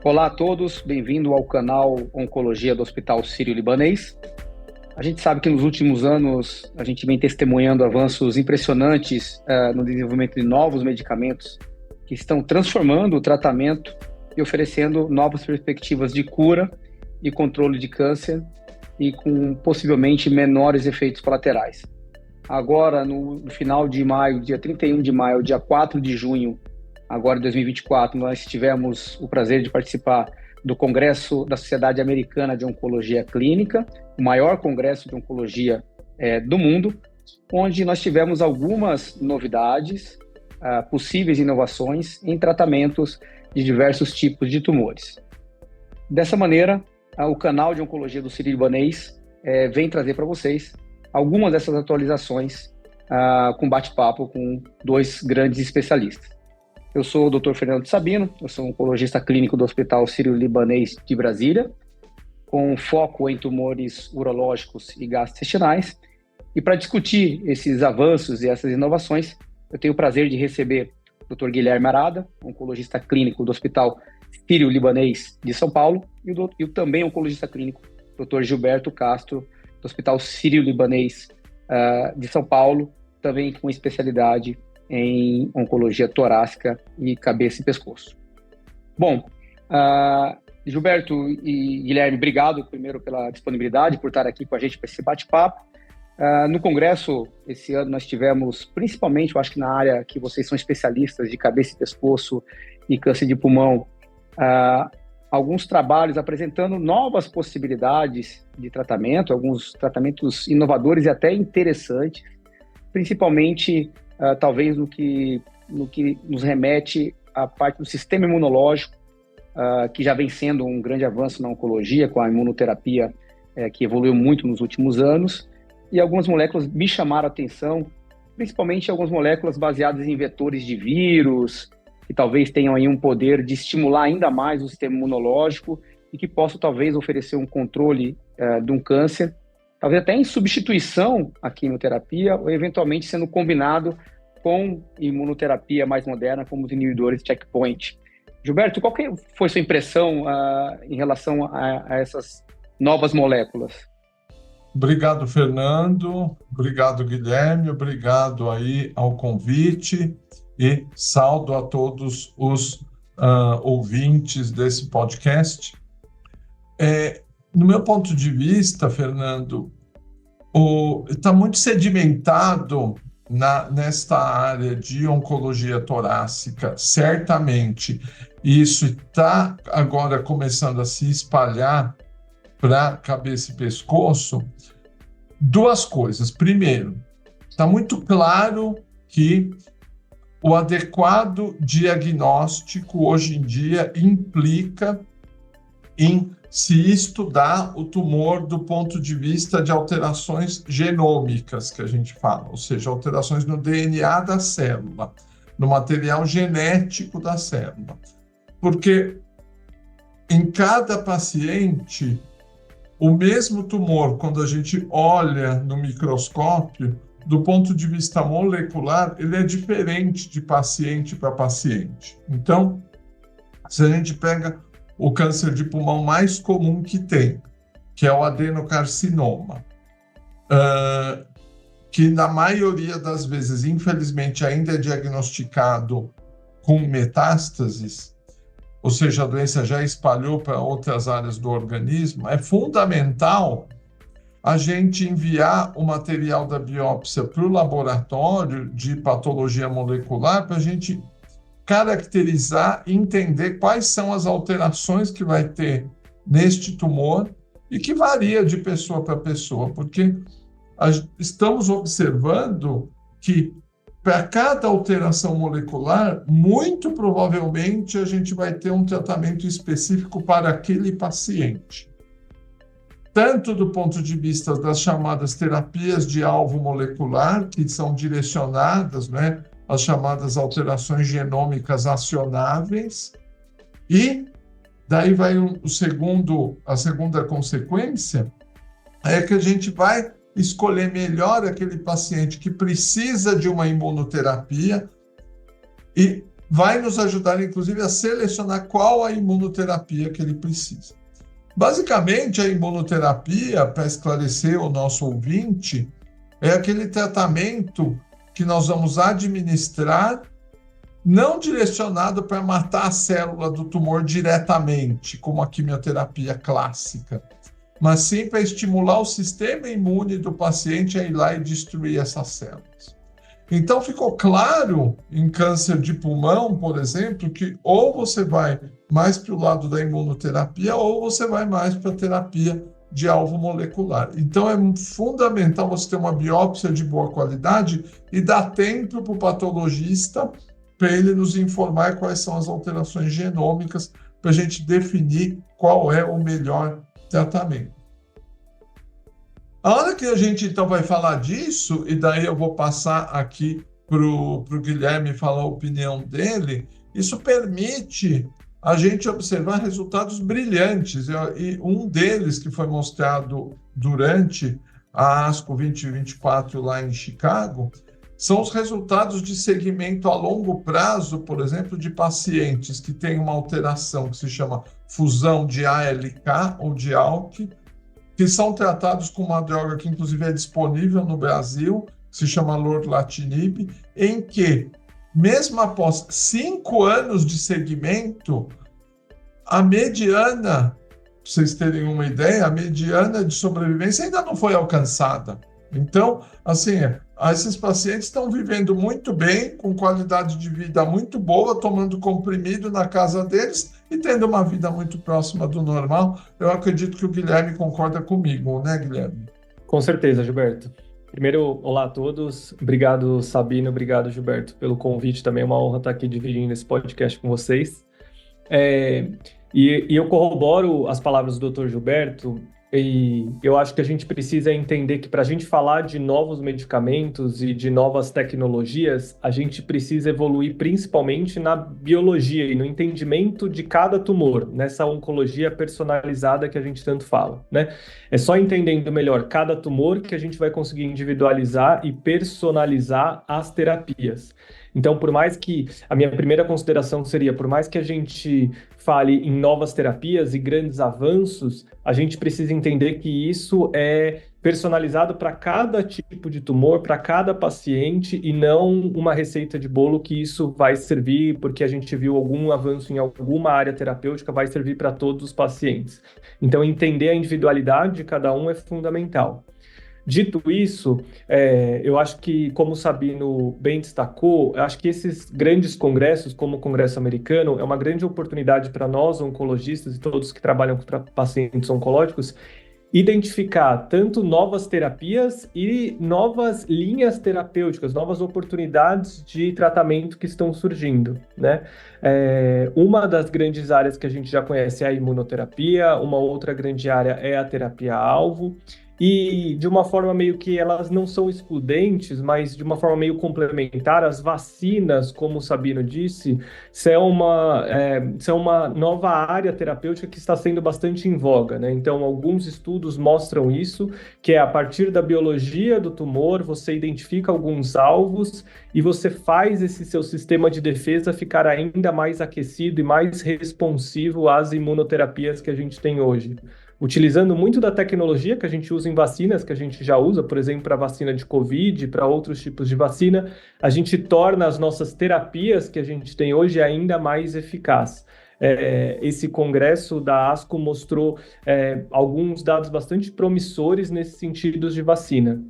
Olá a todos, bem-vindo ao canal Oncologia do Hospital Sírio-Libanês. A gente sabe que nos últimos anos a gente vem testemunhando avanços impressionantes no desenvolvimento de novos medicamentos que estão transformando o tratamento e oferecendo novas perspectivas de cura e controle de câncer e com possivelmente menores efeitos colaterais. Agora, no final de maio, dia 31 de maio, dia 4 de junho, agora em 2024, nós tivemos o prazer de participar do Congresso da Sociedade Americana de Oncologia Clínica, o maior congresso de oncologia do mundo, onde nós tivemos algumas novidades, possíveis inovações em tratamentos de diversos tipos de tumores. Dessa maneira, o canal de Oncologia do Sírio-Libanês vem trazer para vocês algumas dessas atualizações com bate-papo com dois grandes especialistas. Eu sou o Dr. Fernando Sabino, eu sou oncologista clínico do Hospital Sírio-Libanês de Brasília, com foco em tumores urológicos e gastrointestinais. E para discutir esses avanços e essas inovações, eu tenho o prazer de receber o Dr. Guilherme Arada, oncologista clínico do Hospital Sírio-Libanês de São Paulo, e também oncologista clínico, Dr. Gilberto Castro, do Hospital Sírio-Libanês de São Paulo, também com especialidade em oncologia torácica e cabeça e pescoço. Bom, Gilberto e Guilherme, obrigado primeiro pela disponibilidade, por estar aqui com a gente para esse bate-papo. No congresso, esse ano, nós tivemos, principalmente, eu acho que na área que vocês são especialistas de cabeça e pescoço e câncer de pulmão, alguns trabalhos apresentando novas possibilidades de tratamento, alguns tratamentos inovadores e até interessantes, principalmente talvez no que nos remete à parte do sistema imunológico, que já vem sendo um grande avanço na oncologia, com a imunoterapia que evoluiu muito nos últimos anos, e algumas moléculas me chamaram a atenção, principalmente algumas moléculas baseadas em vetores de vírus, que talvez tenham aí um poder de estimular ainda mais o sistema imunológico e que possam talvez oferecer um controle de um câncer, talvez até em substituição à quimioterapia ou eventualmente sendo combinado com imunoterapia mais moderna, como os inibidores checkpoint. Gilberto, qual que foi sua impressão em relação a essas novas moléculas? Obrigado, Fernando. Obrigado, Guilherme. Obrigado aí ao convite e saúdo a todos os ouvintes desse podcast. No meu ponto de vista, Fernando, está muito sedimentado nesta área de oncologia torácica, certamente. Isso está agora começando a se espalhar para cabeça e pescoço. Duas coisas. Primeiro, está muito claro que o adequado diagnóstico hoje em dia implica em se estudar o tumor do ponto de vista de alterações genômicas, que a gente fala, ou seja, alterações no DNA da célula, no material genético da célula. Porque em cada paciente, o mesmo tumor, quando a gente olha no microscópio, do ponto de vista molecular, ele é diferente de paciente para paciente. Então, se a gente pega o câncer de pulmão mais comum que tem, que é o adenocarcinoma, que na maioria das vezes, infelizmente, ainda é diagnosticado com metástases, ou seja, a doença já espalhou para outras áreas do organismo, é fundamental a gente enviar o material da biópsia para o laboratório de patologia molecular para a gente caracterizar e entender quais são as alterações que vai ter neste tumor e que varia de pessoa para pessoa, porque estamos observando que para cada alteração molecular, muito provavelmente a gente vai ter um tratamento específico para aquele paciente. Tanto do ponto de vista das chamadas terapias de alvo molecular, que são direcionadas, né, as chamadas alterações genômicas acionáveis, e daí vai a segunda consequência, é que a gente vai escolher melhor aquele paciente que precisa de uma imunoterapia e vai nos ajudar, inclusive, a selecionar qual a imunoterapia que ele precisa. Basicamente, a imunoterapia, para esclarecer o nosso ouvinte, é aquele tratamento que nós vamos administrar, não direcionado para matar a célula do tumor diretamente, como a quimioterapia clássica, mas sim para estimular o sistema imune do paciente a ir lá e destruir essas células. Então, ficou claro em câncer de pulmão, por exemplo, que ou você vai mais para o lado da imunoterapia ou você vai mais para a terapia de alvo molecular. Então, é fundamental você ter uma biópsia de boa qualidade e dar tempo para o patologista para ele nos informar quais são as alterações genômicas para a gente definir qual é o melhor tratamento. A hora que a gente, então, vai falar disso, e daí eu vou passar aqui para o Guilherme falar a opinião dele, isso permite a gente observar resultados brilhantes. E um deles, que foi mostrado durante a ASCO 2024 lá em Chicago, são os resultados de segmento a longo prazo, por exemplo, de pacientes que têm uma alteração que se chama fusão de ALK ou de ALK, que são tratados com uma droga que, inclusive, é disponível no Brasil, que se chama lorlatinib, em que, mesmo após 5 anos de segmento, a mediana, para vocês terem uma ideia, a mediana de sobrevivência ainda não foi alcançada. Então, assim, esses pacientes estão vivendo muito bem, com qualidade de vida muito boa, tomando comprimido na casa deles e tendo uma vida muito próxima do normal. Eu acredito que o Guilherme concorda comigo, né, Guilherme? Com certeza, Gilberto. Primeiro, olá a todos. Obrigado, Sabino. Obrigado, Gilberto, pelo convite. Também é uma honra estar aqui dividindo esse podcast com vocês. E eu corroboro as palavras do Dr. Gilberto. E eu acho que a gente precisa entender que para a gente falar de novos medicamentos e de novas tecnologias, a gente precisa evoluir principalmente na biologia e no entendimento de cada tumor, nessa oncologia personalizada que a gente tanto fala, né? É só entendendo melhor cada tumor que a gente vai conseguir individualizar e personalizar as terapias. Então, por mais que a minha primeira consideração seria, por mais que a gente fale em novas terapias e grandes avanços, a gente precisa entender que isso é personalizado para cada tipo de tumor, para cada paciente, e não uma receita de bolo que isso vai servir porque a gente viu algum avanço em alguma área terapêutica, vai servir para todos os pacientes. Então, entender a individualidade de cada um é fundamental. Dito isso, eu acho que, como o Sabino bem destacou, eu acho que esses grandes congressos, como o Congresso Americano, é uma grande oportunidade para nós, oncologistas e todos que trabalham com pacientes oncológicos, identificar tanto novas terapias e novas linhas terapêuticas, novas oportunidades de tratamento que estão surgindo, né? Uma das grandes áreas que a gente já conhece é a imunoterapia, uma outra grande área é a terapia-alvo, e de uma forma meio que elas não são excludentes, mas de uma forma meio complementar, as vacinas, como o Sabino disse, são uma nova área terapêutica que está sendo bastante em voga, né? Então, alguns estudos mostram isso, que é a partir da biologia do tumor, você identifica alguns alvos e você faz esse seu sistema de defesa ficar ainda mais aquecido e mais responsivo às imunoterapias que a gente tem hoje. Utilizando muito da tecnologia que a gente usa em vacinas, que a gente já usa, por exemplo, para vacina de Covid, para outros tipos de vacina, a gente torna as nossas terapias que a gente tem hoje ainda mais eficazes. Esse congresso da ASCO mostrou alguns dados bastante promissores nesse sentido de vacina.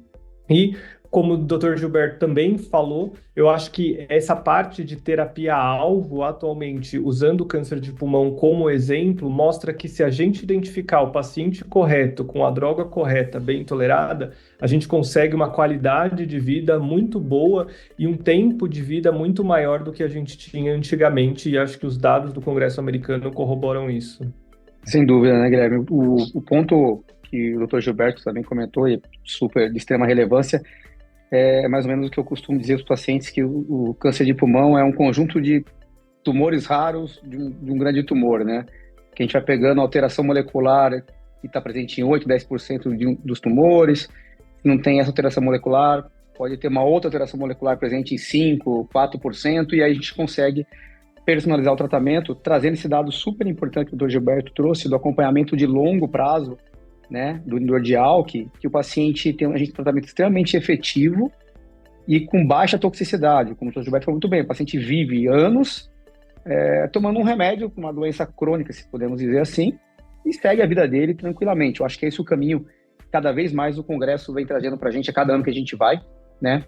E, como o Dr. Gilberto também falou, eu acho que essa parte de terapia-alvo, atualmente, usando o câncer de pulmão como exemplo, mostra que se a gente identificar o paciente correto, com a droga correta, bem tolerada, a gente consegue uma qualidade de vida muito boa e um tempo de vida muito maior do que a gente tinha antigamente, e acho que os dados do Congresso Americano corroboram isso. Sem dúvida, né, Guilherme? O ponto que o Dr. Gilberto também comentou, e super de extrema relevância, é mais ou menos o que eu costumo dizer aos pacientes, que o câncer de pulmão é um conjunto de tumores raros de um grande tumor, né? que a gente vai pegando a alteração molecular que está presente em 8, 10% dos tumores. Se não tem essa alteração molecular, pode ter uma outra alteração molecular presente em 5, 4%, e aí a gente consegue personalizar o tratamento, trazendo esse dado super importante que o Dr. Gilberto trouxe, do acompanhamento de longo prazo, né, do inibidor de ALK, que o paciente tem um tratamento extremamente efetivo e com baixa toxicidade. Como o Dr. Gilberto falou muito bem, o paciente vive anos tomando um remédio com uma doença crônica, se podemos dizer assim, e segue a vida dele tranquilamente. Eu acho que é esse o caminho que cada vez mais o Congresso vem trazendo para a gente a cada ano que a gente vai, né?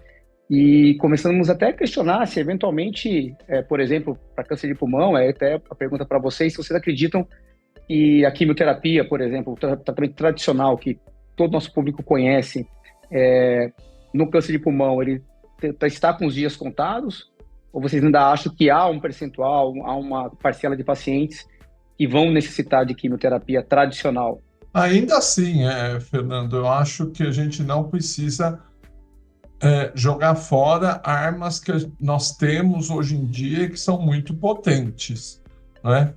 E começamos até a questionar se eventualmente, por exemplo, para câncer de pulmão, até a pergunta para vocês, se vocês acreditam que a quimioterapia, por exemplo, o tratamento tradicional que todo nosso público conhece, no câncer de pulmão, ele está com os dias contados? Ou vocês ainda acham que há um percentual, há uma parcela de pacientes que vão necessitar de quimioterapia tradicional? Ainda assim, Fernando, eu acho que a gente não precisa jogar fora armas que nós temos hoje em dia que são muito potentes, né?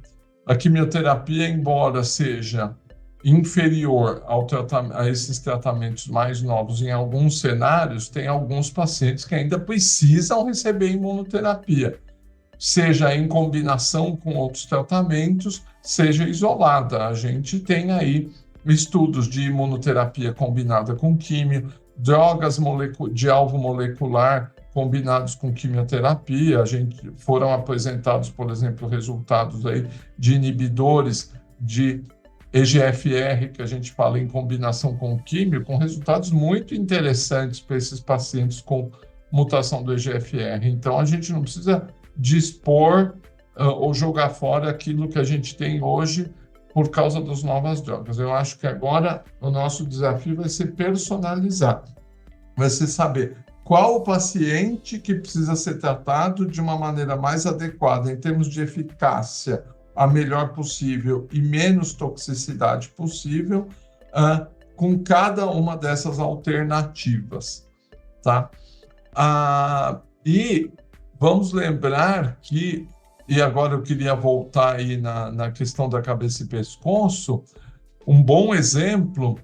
A quimioterapia, embora seja inferior a esses tratamentos mais novos em alguns cenários, tem alguns pacientes que ainda precisam receber imunoterapia, seja em combinação com outros tratamentos, seja isolada. A gente tem aí estudos de imunoterapia combinada com químio, drogas de alvo molecular combinados com quimioterapia. Foram apresentados, por exemplo, resultados aí de inibidores de EGFR, que a gente fala em combinação com químio, com resultados muito interessantes para esses pacientes com mutação do EGFR. Então, a gente não precisa dispor ou jogar fora aquilo que a gente tem hoje por causa das novas drogas. Eu acho que agora o nosso desafio vai ser personalizar, vai ser saber qual o paciente que precisa ser tratado de uma maneira mais adequada em termos de eficácia, a melhor possível e menos toxicidade possível, com cada uma dessas alternativas, tá? E vamos lembrar que, e agora eu queria voltar aí na questão da cabeça e pescoço, um bom exemplo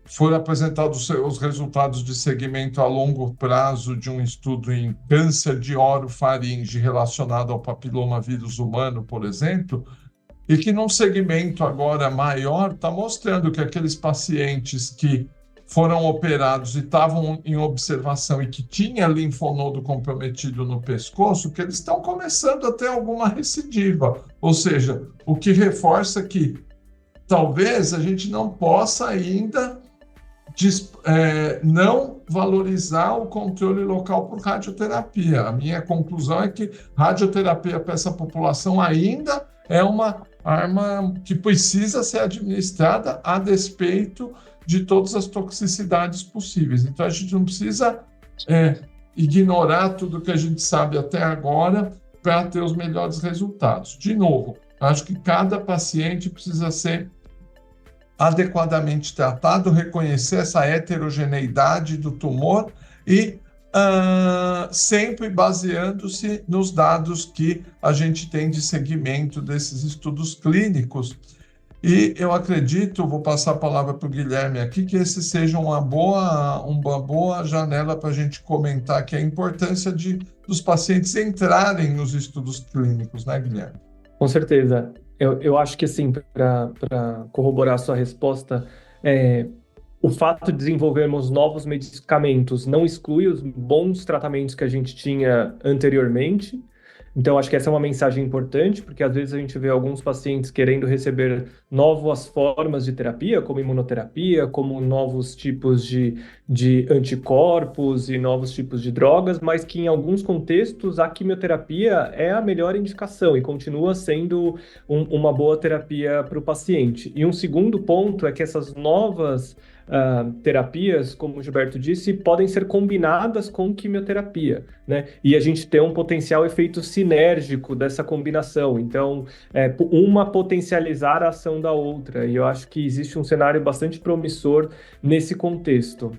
foram apresentados os resultados de segmento a longo prazo de um estudo em câncer de orofaringe relacionado ao papilomavírus humano, por exemplo, e que num segmento agora maior está mostrando que aqueles pacientes que foram operados e estavam em observação e que tinha linfonodo comprometido no pescoço, que eles estão começando a ter alguma recidiva, ou seja, o que reforça que talvez a gente não possa ainda não valorizar o controle local por radioterapia. A minha conclusão é que radioterapia para essa população ainda é uma arma que precisa ser administrada a despeito de todas as toxicidades possíveis. Então, a gente não precisa ignorar tudo que a gente sabe até agora para ter os melhores resultados. De novo, acho que cada paciente precisa ser adequadamente tratado, reconhecer essa heterogeneidade do tumor e sempre baseando-se nos dados que a gente tem de segmento desses estudos clínicos. E eu acredito, vou passar a palavra para o Guilherme aqui, que esse seja uma boa janela para a gente comentar aqui a importância dos pacientes entrarem nos estudos clínicos, né, Guilherme? Com certeza. Eu acho que, assim, para corroborar a sua resposta, o fato de desenvolvermos novos medicamentos não exclui os bons tratamentos que a gente tinha anteriormente. Então, acho que essa é uma mensagem importante, porque às vezes a gente vê alguns pacientes querendo receber novas formas de terapia, como imunoterapia, como novos tipos de anticorpos e novos tipos de drogas, mas que em alguns contextos a quimioterapia é a melhor indicação e continua sendo uma boa terapia para o paciente. E um segundo ponto é que essas novas terapias, como o Gilberto disse, podem ser combinadas com quimioterapia, né? E a gente tem um potencial efeito sinérgico dessa combinação. Então, uma potencializar a ação da outra. E eu acho que existe um cenário bastante promissor nesse contexto.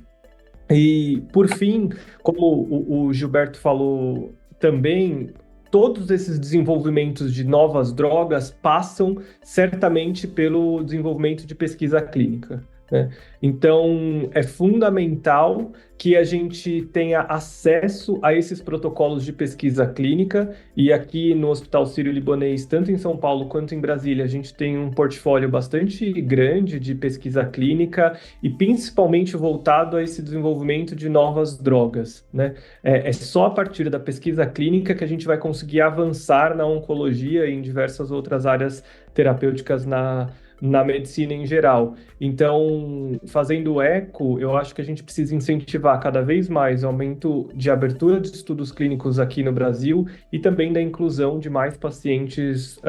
E, por fim, como o Gilberto falou também, todos esses desenvolvimentos de novas drogas passam certamente pelo desenvolvimento de pesquisa clínica, né? Então, é fundamental que a gente tenha acesso a esses protocolos de pesquisa clínica, e aqui no Hospital Sírio-Libanês, tanto em São Paulo quanto em Brasília, a gente tem um portfólio bastante grande de pesquisa clínica e principalmente voltado a esse desenvolvimento de novas drogas, né? É só a partir da pesquisa clínica que a gente vai conseguir avançar na oncologia e em diversas outras áreas terapêuticas na medicina em geral. Então, fazendo eco, eu acho que a gente precisa incentivar cada vez mais o aumento de abertura de estudos clínicos aqui no Brasil e também da inclusão de mais pacientes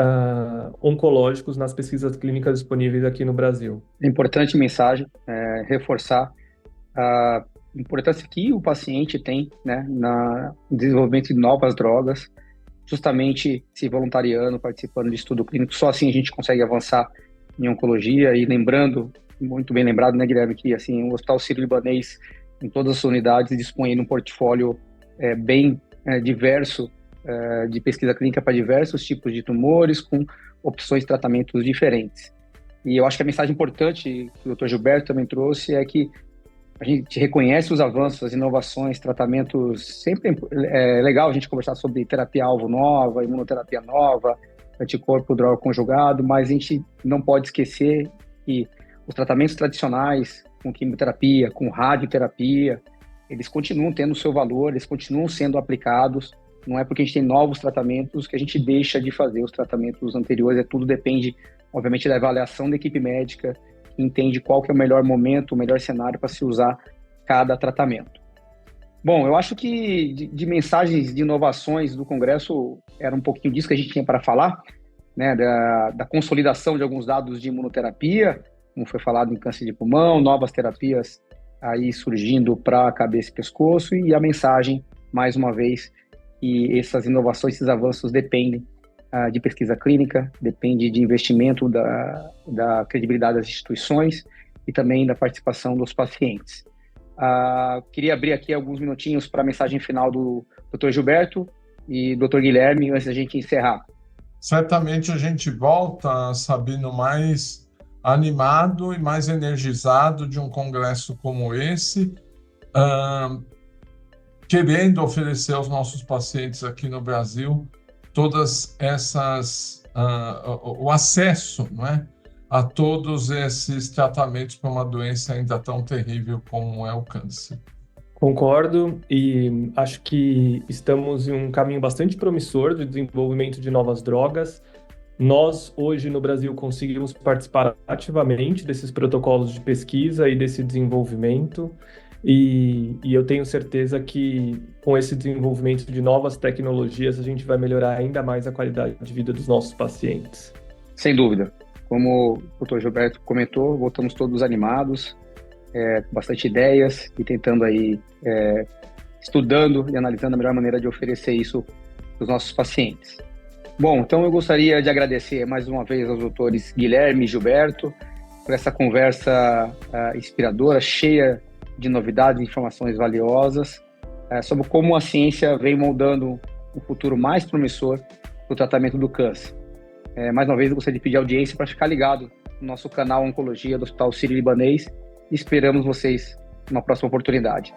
oncológicos nas pesquisas clínicas disponíveis aqui no Brasil. Importante mensagem, reforçar a importância que o paciente tem, né, no desenvolvimento de novas drogas, justamente se voluntariando, participando de estudo clínico. Só assim a gente consegue avançar em oncologia. E lembrando, muito bem lembrado, né, Guilherme, que assim, o Hospital Sírio-Libanês, em todas as suas unidades, dispõe de um portfólio bem diverso de pesquisa clínica para diversos tipos de tumores, com opções de tratamentos diferentes. E eu acho que a mensagem importante que o Dr. Gilberto também trouxe é que a gente reconhece os avanços, as inovações, tratamentos. Sempre é legal a gente conversar sobre terapia-alvo nova, imunoterapia nova, anticorpo droga conjugado, mas a gente não pode esquecer que os tratamentos tradicionais, com quimioterapia, com radioterapia, eles continuam tendo o seu valor, eles continuam sendo aplicados. Não é porque a gente tem novos tratamentos que a gente deixa de fazer os tratamentos anteriores. Tudo depende, obviamente, da avaliação da equipe médica, que entende qual que é o melhor momento, o melhor cenário para se usar cada tratamento. Bom, eu acho que de mensagens de inovações do Congresso era um pouquinho disso que a gente tinha para falar, né, da consolidação de alguns dados de imunoterapia, como foi falado em câncer de pulmão, novas terapias aí surgindo para cabeça e pescoço, e a mensagem, mais uma vez, que essas inovações, esses avanços dependem de pesquisa clínica, depende de investimento da credibilidade das instituições e também da participação dos pacientes. Queria abrir aqui alguns minutinhos para a mensagem final do Dr. Gilberto e Dr. Guilherme, antes da gente encerrar. Certamente a gente volta, Sabino, mais animado e mais energizado de um congresso como esse, querendo oferecer aos nossos pacientes aqui no Brasil todas essas, o acesso, não é, a todos esses tratamentos para uma doença ainda tão terrível como é o câncer. Concordo, e acho que estamos em um caminho bastante promissor de desenvolvimento de novas drogas. Nós, hoje, no Brasil, conseguimos participar ativamente desses protocolos de pesquisa e desse desenvolvimento, e eu tenho certeza que, com esse desenvolvimento de novas tecnologias, a gente vai melhorar ainda mais a qualidade de vida dos nossos pacientes. Sem dúvida. Como o Dr. Gilberto comentou, voltamos todos animados, com bastante ideias e tentando aí, estudando e analisando a melhor maneira de oferecer isso para os nossos pacientes. Bom, então eu gostaria de agradecer mais uma vez aos doutores Guilherme e Gilberto por essa conversa inspiradora, cheia de novidades e informações valiosas sobre como a ciência vem moldando um futuro mais promissor para o tratamento do câncer. Mais uma vez eu gostaria de pedir audiência para ficar ligado no nosso canal Oncologia do Hospital Sírio-Libanês e esperamos vocês numa próxima oportunidade.